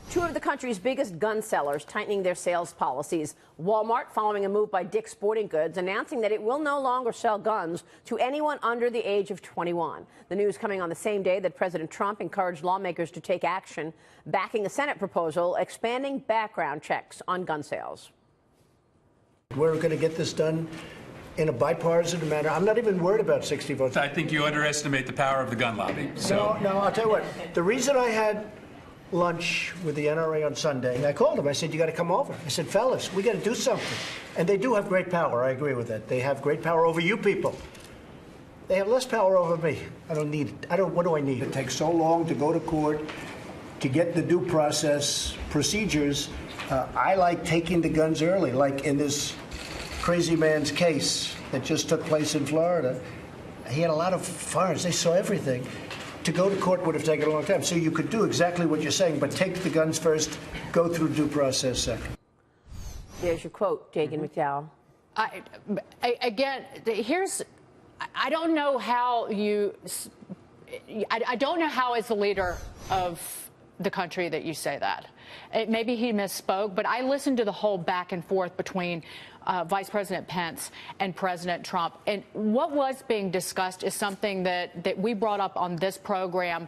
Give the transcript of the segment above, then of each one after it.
Two of the country's biggest gun sellers tightening their sales policies. Walmart, following a move by Dick's Sporting Goods, announcing that it will no longer sell guns to anyone under the age of 21. The news coming on the same day that President Trump encouraged lawmakers to take action, backing a Senate proposal expanding background checks on gun sales. We're going to get this done in a bipartisan manner. I'm not even worried about 60 votes. I think you underestimate the power of the gun lobby. So. No, I'll tell you what. The reason I had lunch with the NRA on Sunday, I called them. I said, you got to come over. I said, fellas, we got to do something. And they do have great power. I agree with that. They have great power over you people. They have less power over me. I don't need it. What do I need? It takes so long to go to court, to get the due process procedures. I like taking the guns early, like in this crazy man's case that just took place in Florida. He had a lot of firearms. They saw everything. To go to court would have taken a long time. So you could do exactly what you're saying, but take the guns first, go through due process second. There's your quote, Jagan McDowell. Again, I don't know how you, I don't know how as the leader of the country that you say that. Maybe he misspoke, but I listened to the whole back and forth between Vice President Pence and President Trump. And what was being discussed is something that we brought up on this program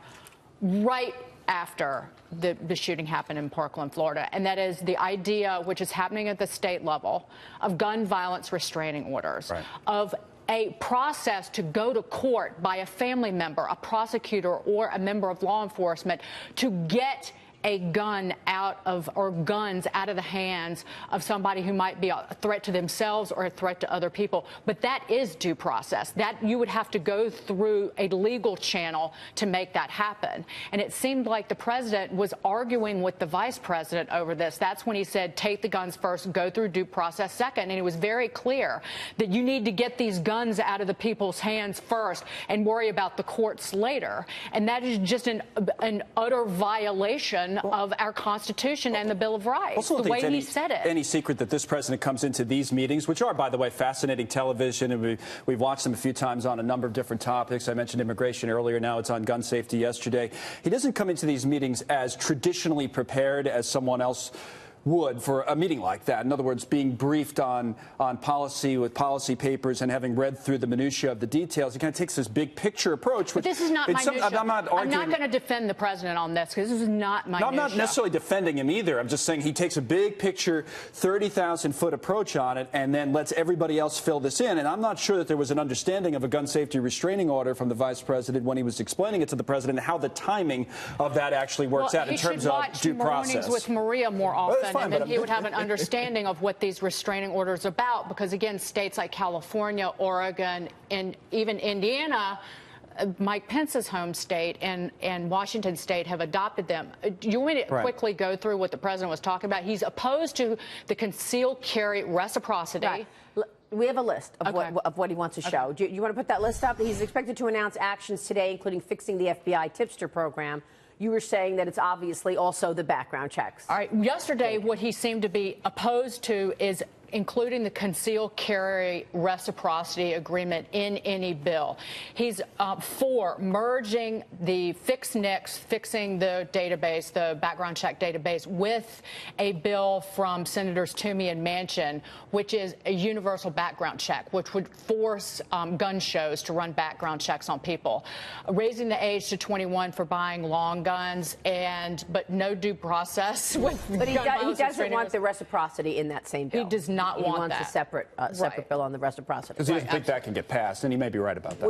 right after the shooting happened in Parkland, Florida. And that is the idea, which is happening at the state level, of gun violence restraining orders, right, of a process to go to court by a family member, a prosecutor, or a member of law enforcement to get a gun out of, or guns out of the hands of somebody who might be a threat to themselves or a threat to other people. But that is due process. That you would have to go through a legal channel to make that happen. And it seemed like the president was arguing with the vice president over this. That's when he said, take the guns first, go through due process second. And it was very clear that you need to get these guns out of the people's hands first and worry about the courts later. And that is just an utter violation of our Constitution and the Bill of Rights, the way he said it. Any secret that this president comes into these meetings, which are, by the way, fascinating television, and we've watched them a few times on a number of different topics. I mentioned immigration earlier. Now it's on gun safety yesterday. He doesn't come into these meetings as traditionally prepared as someone else would for a meeting like that. In other words, being briefed on policy with policy papers and having read through the minutiae of the details. He kind of takes this big picture approach. But this is not minutiae. I'm not going to defend the president on this because this is not minutiae. No, I'm not necessarily defending him either. I'm just saying he takes a big picture, 30,000-foot approach on it and then lets everybody else fill this in. And I'm not sure that there was an understanding of a gun safety restraining order from the vice president when he was explaining it to the president and how the timing of that actually works out in terms of due process. He should watch Mornings with Maria more often. And then he would have an understanding of what these restraining orders are about, because, again, states like California, Oregon, and even Indiana, Mike Pence's home state, and Washington State have adopted them. Do you want me to quickly go through what the president was talking about? He's opposed to the concealed carry reciprocity. Right. We have a list of what he wants to show. Do you want to put that list up? He's expected to announce actions today, including fixing the FBI tipster program. You were saying that it's obviously also the background checks. All right. Yesterday, what he seemed to be opposed to is including the concealed carry reciprocity agreement in any bill. He's for merging the fixing the database, the background check database, with a bill from Senators Toomey and Manchin, which is a universal background check, which would force gun shows to run background checks on people. Raising the age to 21 for buying long guns, but no due process with But he doesn't want the reciprocity in that same bill. He does not want that. He wants a separate bill on the reciprocity. Because he doesn't think that can get passed, and he may be right about that.